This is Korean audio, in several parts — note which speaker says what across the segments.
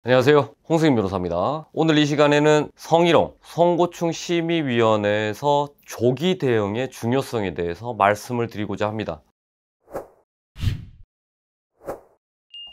Speaker 1: 안녕하세요, 홍승인 변호사입니다. 오늘 이 시간에는 성희롱, 성고충심의위원회에서 조기 대응의 중요성에 대해서 말씀을 드리고자 합니다.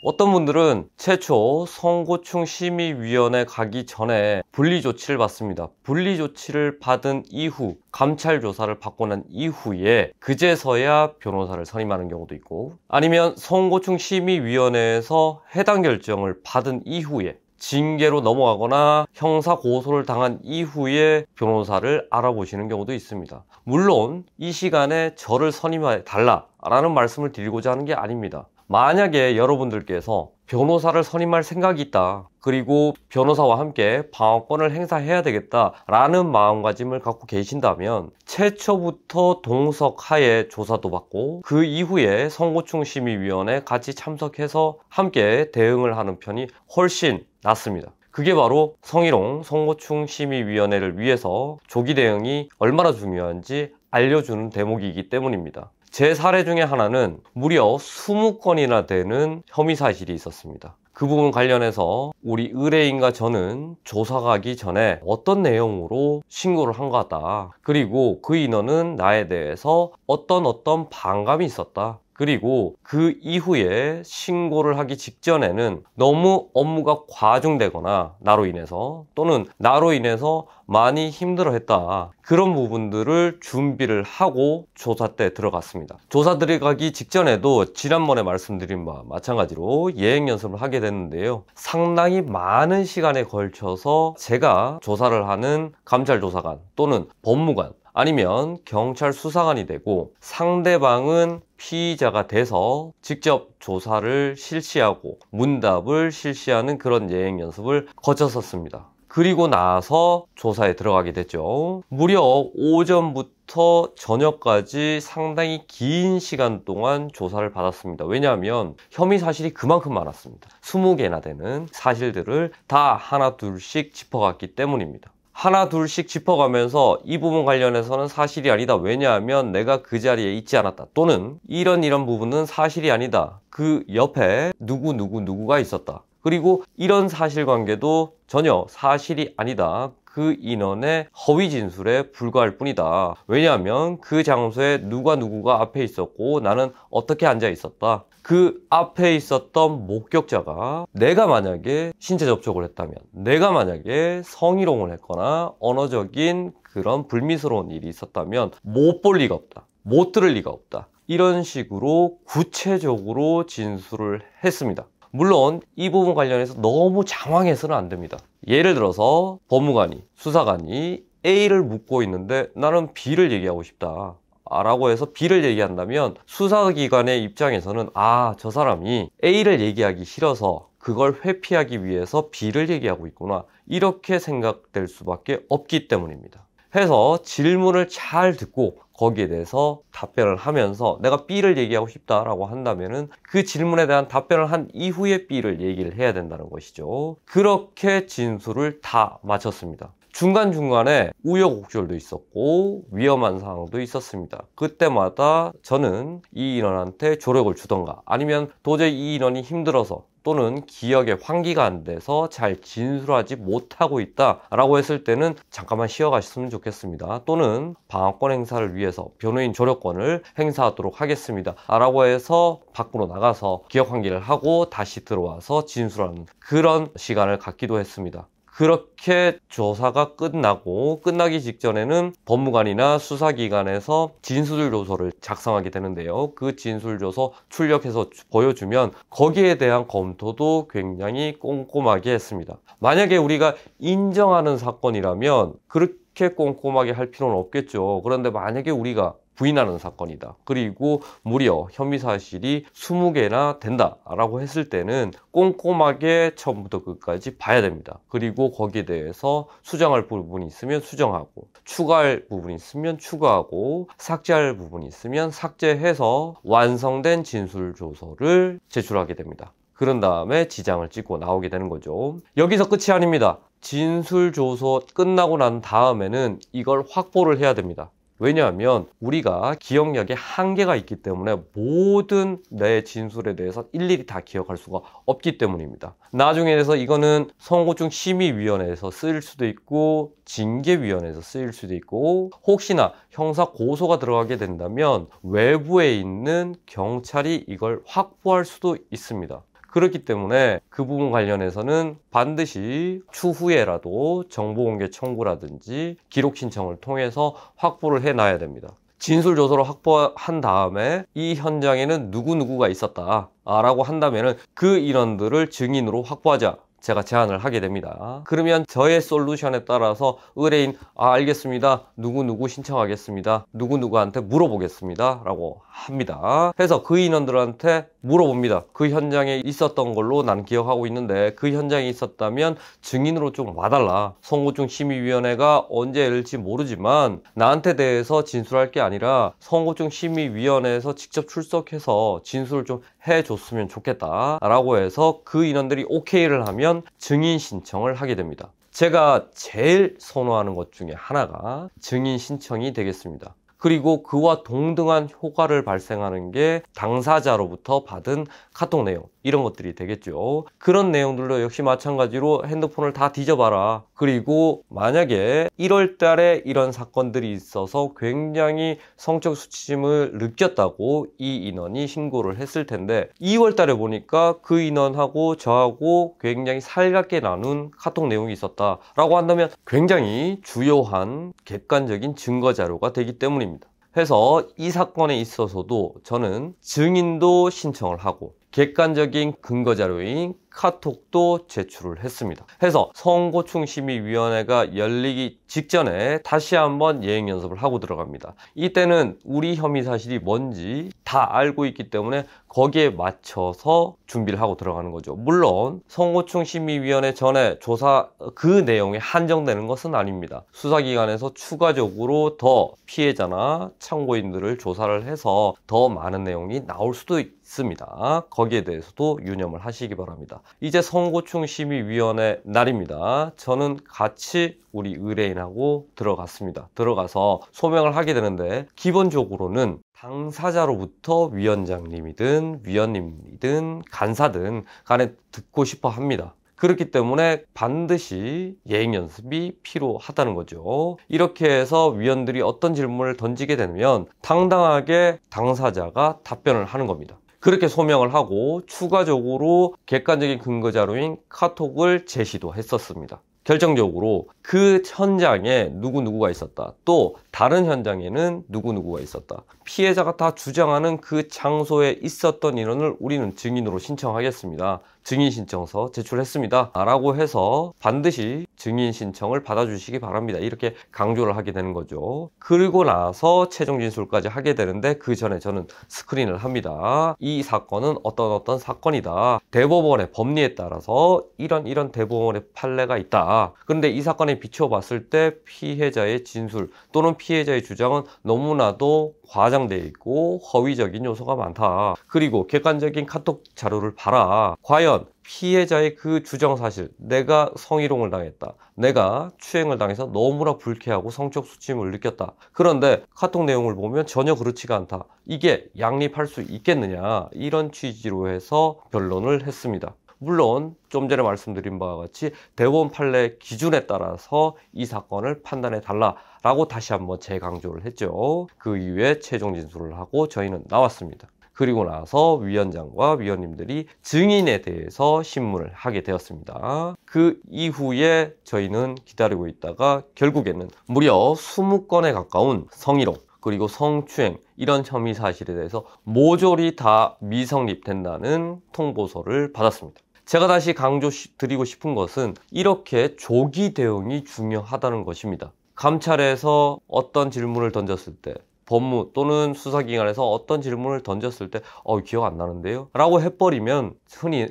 Speaker 1: 어떤 분들은 최초 성고충심의위원회 가기 전에 분리조치를 받습니다. 분리조치를 받은 이후 감찰 조사를 받고 난 이후에 그제서야 변호사를 선임하는 경우도 있고, 아니면 성고충심의위원회에서 해당 결정을 받은 이후에 징계로 넘어가거나 형사 고소를 당한 이후에 변호사를 알아보시는 경우도 있습니다. 물론 이 시간에 저를 선임해 달라라는 말씀을 드리고자 하는 게 아닙니다. 만약에 여러분들께서 변호사를 선임할 생각이 있다, 그리고 변호사와 함께 방어권을 행사해야 되겠다라는 마음가짐을 갖고 계신다면 최초부터 동석하에 조사도 받고 그 이후에 성고충심의위원회에 같이 참석해서 함께 대응을 하는 편이 훨씬 낫습니다. 그게 바로 성희롱, 성고충심의위원회를 위해서 조기 대응이 얼마나 중요한지 알려주는 대목이기 때문입니다. 제 사례 중에 하나는 무려 20건이나 되는 혐의 사실이 있었습니다. 그 부분 관련해서 우리 의뢰인과 저는 조사 가기 전에 어떤 내용으로 신고를 한 것 같다, 그리고 그 인원은 나에 대해서 어떤 반감이 있었다, 그리고 그 이후에 신고를 하기 직전에는 너무 업무가 과중되거나 나로 인해서 또는 나로 인해서 많이 힘들어했다, 그런 부분들을 준비를 하고 조사 때 들어갔습니다. 조사 들어가기 직전에도 지난번에 말씀드린 바와 마찬가지로 예행 연습을 하게 됐는데요, 상당히 많은 시간에 걸쳐서 제가 조사를 하는 감찰조사관 또는 법무관 아니면 경찰 수사관이 되고, 상대방은 피의자가 돼서 직접 조사를 실시하고 문답을 실시하는 그런 예행 연습을 거쳤었습니다. 그리고 나서 조사에 들어가게 됐죠. 무려 오전부터 저녁까지 상당히 긴 시간 동안 조사를 받았습니다. 왜냐하면 혐의 사실이 그만큼 많았습니다. 20개나 되는 사실들을 다 하나 둘씩 짚어갔기 때문입니다. 하나 둘씩 짚어가면서 이 부분 관련해서는 사실이 아니다, 왜냐하면 내가 그 자리에 있지 않았다, 또는 이런 부분은 사실이 아니다, 그 옆에 누구가 있었다, 그리고 이런 사실관계도 전혀 사실이 아니다, 그 인원의 허위 진술에 불과할 뿐이다, 왜냐하면 그 장소에 누가 앞에 있었고 나는 어떻게 앉아 있었다, 그 앞에 있었던 목격자가 내가 만약에 신체 접촉을 했다면, 내가 만약에 성희롱을 했거나 언어적인 그런 불미스러운 일이 있었다면 못 볼 리가 없다, 못 들을 리가 없다, 이런 식으로 구체적으로 진술을 했습니다. 물론 이 부분 관련해서 너무 장황해서는 안 됩니다. 예를 들어서 법무관이, 수사관이 A를 묻고 있는데 나는 B를 얘기하고 싶다 라고 해서 B를 얘기한다면 수사기관의 입장에서는 저 사람이 A를 얘기하기 싫어서 그걸 회피하기 위해서 B를 얘기하고 있구나, 이렇게 생각될 수밖에 없기 때문입니다. 해서 질문을 잘 듣고 거기에 대해서 답변을 하면서 내가 B를 얘기하고 싶다라고 한다면은 그 질문에 대한 답변을 한 이후에 B를 얘기를 해야 된다는 것이죠. 그렇게 진술을 다 마쳤습니다. 중간중간에 우여곡절도 있었고 위험한 상황도 있었습니다. 그때마다 저는 이 인원한테 조력을 주던가, 아니면 도저히 이 인원이 힘들어서 또는 기억에 환기가 안 돼서 잘 진술하지 못하고 있다 라고 했을 때는 잠깐만 쉬어 가셨으면 좋겠습니다, 또는 방어권 행사를 위해서 변호인 조력권을 행사하도록 하겠습니다 라고 해서 밖으로 나가서 기억 환기를 하고 다시 들어와서 진술하는 그런 시간을 갖기도 했습니다. 그렇게 조사가 끝나기 직전에는 법무관이나 수사기관에서 진술조서를 작성하게 되는데요, 그 진술조서 출력해서 보여주면 거기에 대한 검토도 굉장히 꼼꼼하게 했습니다. 만약에 우리가 인정하는 사건이라면 그렇게 꼼꼼하게 할 필요는 없겠죠. 그런데 만약에 우리가 부인하는 사건이다, 그리고 무려 혐의 사실이 20개나 된다 라고 했을 때는 꼼꼼하게 처음부터 끝까지 봐야 됩니다. 그리고 거기에 대해서 수정할 부분이 있으면 수정하고, 추가할 부분이 있으면 추가하고, 삭제할 부분이 있으면 삭제해서 완성된 진술조서를 제출하게 됩니다. 그런 다음에 지장을 찍고 나오게 되는 거죠. 여기서 끝이 아닙니다. 진술조서 끝나고 난 다음에는 이걸 확보를 해야 됩니다. 왜냐하면 우리가 기억력에 한계가 있기 때문에 모든 내 진술에 대해서 일일이 다 기억할 수가 없기 때문입니다. 나중에 돼서 이거는 선고증 심의위원회에서 쓰일 수도 있고 징계위원회에서 쓰일 수도 있고 혹시나 형사 고소가 들어가게 된다면 외부에 있는 경찰이 이걸 확보할 수도 있습니다. 그렇기 때문에 그 부분 관련해서는 반드시 추후에라도 정보공개 청구라든지 기록 신청을 통해서 확보를 해놔야 됩니다. 진술조서를 확보한 다음에 이 현장에는 누구누구가 있었다 라고 한다면 그 인원들을 증인으로 확보하자 제가 제안을 하게 됩니다. 그러면 저의 솔루션에 따라서 의뢰인 알겠습니다. 누구누구 신청하겠습니다. 누구누구한테 물어보겠습니다. 라고 합니다. 그래서 그 인원들한테 물어봅니다. 그 현장에 있었던 걸로 난 기억하고 있는데 그 현장에 있었다면 증인으로 좀 와달라. 선고증 심의위원회가 언제 열릴지 모르지만 나한테 대해서 진술할 게 아니라 선고증 심의위원회에서 직접 출석해서 진술을 좀 해줬으면 좋겠다 라고 해서 그 인원들이 오케이를 하면 증인 신청을 하게 됩니다. 제가 제일 선호하는 것 중에 하나가 증인 신청이 되겠습니다. 그리고 그와 동등한 효과를 발생하는 게 당사자로부터 받은 카톡 내용 이런 것들이 되겠죠. 그런 내용들도 역시 마찬가지로 핸드폰을 다 뒤져봐라. 그리고 만약에 1월 달에 이런 사건들이 있어서 굉장히 성적 수치심을 느꼈다고 이 인원이 신고를 했을 텐데 2월 달에 보니까 그 인원하고 저하고 굉장히 살갑게 나눈 카톡 내용이 있었다 라고 한다면 굉장히 주요한 객관적인 증거 자료가 되기 때문입니다. 해서 이 사건에 있어서도 저는 증인도 신청을 하고 객관적인 근거 자료인 카톡도 제출을 했습니다. 해서 선고충심의위원회가 열리기 직전에 다시 한번 예행 연습을 하고 들어갑니다. 이때는 우리 혐의 사실이 뭔지 다 알고 있기 때문에 거기에 맞춰서 준비를 하고 들어가는 거죠. 물론 선고충심의위원회 전에 조사 그 내용에 한정되는 것은 아닙니다. 수사기관에서 추가적으로 더 피해자나 참고인들을 조사를 해서 더 많은 내용이 나올 수도 있습니다. 거기에 대해서도 유념을 하시기 바랍니다. 이제 선고충심의위원회 날입니다. 저는 같이 우리 의뢰인하고 들어갔습니다. 들어가서 소명을 하게 되는데 기본적으로는 당사자로부터 위원장님이든 위원님이든 간사든 간에 듣고 싶어 합니다. 그렇기 때문에 반드시 예행 연습이 필요하다는 거죠. 이렇게 해서 위원들이 어떤 질문을 던지게 되면 당당하게 당사자가 답변을 하는 겁니다. 그렇게 소명을 하고 추가적으로 객관적인 근거 자료인 카톡을 제시도 했었습니다. 결정적으로 그 현장에 누구누구가 있었다. 또 다른 현장에는 누구누구가 있었다. 피해자가 다 주장하는 그 장소에 있었던 인원을 우리는 증인으로 신청하겠습니다. 증인 신청서 제출했습니다. 라고 해서 반드시 증인 신청을 받아주시기 바랍니다. 이렇게 강조를 하게 되는 거죠. 그리고 나서 최종 진술까지 하게 되는데 그 전에 저는 스크린을 합니다. 이 사건은 어떤 사건이다. 대법원의 법리에 따라서 이런 대법원의 판례가 있다. 그런데 이 사건에 비춰봤을 때 피해자의 진술 또는 피해자의 주장은 너무나도 과장되어 있고 허위적인 요소가 많다. 그리고 객관적인 카톡 자료를 봐라. 과연 피해자의 그 주장사실, 내가 성희롱을 당했다, 내가 추행을 당해서 너무나 불쾌하고 성적 수치심을 느꼈다. 그런데 카톡 내용을 보면 전혀 그렇지가 않다. 이게 양립할 수 있겠느냐, 이런 취지로 해서 변론을 했습니다. 물론 좀 전에 말씀드린 바와 같이 대법원 판례 기준에 따라서 이 사건을 판단해 달라라고 다시 한번 재강조를 했죠. 그 이후에 최종 진술을 하고 저희는 나왔습니다. 그리고 나서 위원장과 위원님들이 증인에 대해서 신문을 하게 되었습니다. 그 이후에 저희는 기다리고 있다가 결국에는 무려 20건에 가까운 성희롱 그리고 성추행 이런 혐의 사실에 대해서 모조리 다 미성립된다는 통보서를 받았습니다. 제가 다시 강조드리고 싶은 것은 이렇게 조기 대응이 중요하다는 것입니다. 감찰에서 어떤 질문을 던졌을 때 법무 또는 수사기관에서 어떤 질문을 던졌을 때 기억 안 나는데요? 라고 해버리면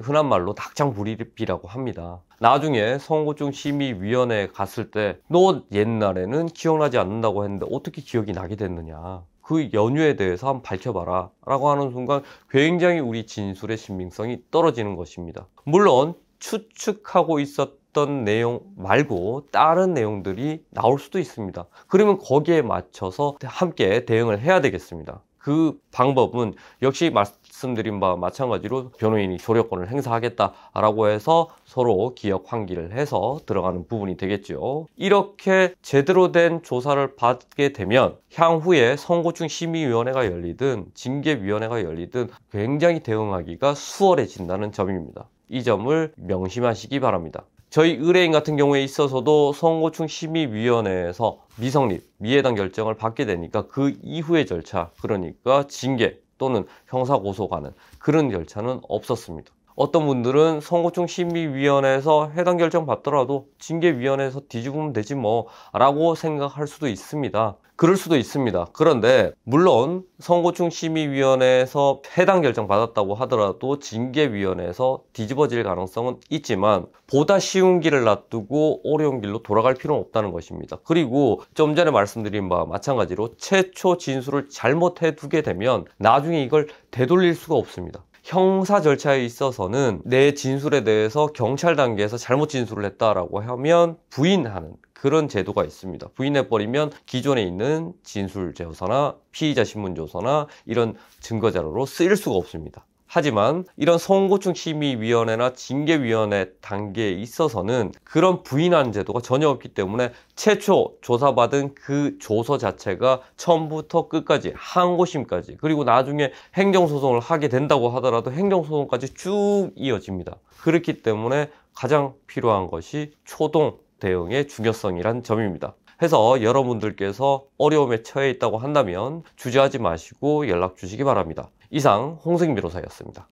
Speaker 1: 흔한 말로 닭장부리비라고 합니다. 나중에 선고증 심의위원회에 갔을 때 너 옛날에는 기억나지 않는다고 했는데 어떻게 기억이 나게 됐느냐, 그 연유에 대해서 한번 밝혀봐라 라고 하는 순간 굉장히 우리 진술의 신빙성이 떨어지는 것입니다. 물론 추측하고 있었던 내용 말고 다른 내용들이 나올 수도 있습니다. 그러면 거기에 맞춰서 함께 대응을 해야 되겠습니다. 그 방법은 역시 말씀드린 바와 마찬가지로 변호인이 조력권을 행사하겠다라고 해서 서로 기억 환기를 해서 들어가는 부분이 되겠죠. 이렇게 제대로 된 조사를 받게 되면 향후에 선고충 심의위원회가 열리든 징계위원회가 열리든 굉장히 대응하기가 수월해진다는 점입니다. 이 점을 명심하시기 바랍니다. 저희 의뢰인 같은 경우에 있어서도 선고충 심의위원회에서 미성립, 미해당 결정을 받게 되니까 그 이후의 절차, 그러니까 징계 또는 형사고소 가는 그런 절차는 없었습니다. 어떤 분들은 선고충 심의위원회에서 해당 결정 받더라도 징계위원회에서 뒤집으면 되지 뭐 라고 생각할 수도 있습니다. 그럴 수도 있습니다. 그런데 물론 선고충 심의위원회에서 해당 결정 받았다고 하더라도 징계위원회에서 뒤집어질 가능성은 있지만 보다 쉬운 길을 놔두고 어려운 길로 돌아갈 필요는 없다는 것입니다. 그리고 좀 전에 말씀드린 바와 마찬가지로 최초 진술을 잘못해 두게 되면 나중에 이걸 되돌릴 수가 없습니다. 형사 절차에 있어서는 내 진술에 대해서 경찰 단계에서 잘못 진술을 했다라고 하면 부인하는 그런 제도가 있습니다. 부인해버리면 기존에 있는 진술제서나 피의자 신문조서나 이런 증거자료로 쓰일 수가 없습니다. 하지만 이런 선고충 심의위원회나 징계위원회 단계에 있어서는 그런 부인하는 제도가 전혀 없기 때문에 최초 조사받은 그 조서 자체가 처음부터 끝까지 항고심까지 그리고 나중에 행정소송을 하게 된다고 하더라도 행정소송까지 쭉 이어집니다. 그렇기 때문에 가장 필요한 것이 초동 대응의 중요성이란 점입니다. 해서 여러분들께서 어려움에 처해 있다고 한다면 주저하지 마시고 연락 주시기 바랍니다. 이상 홍승 변호사였습니다.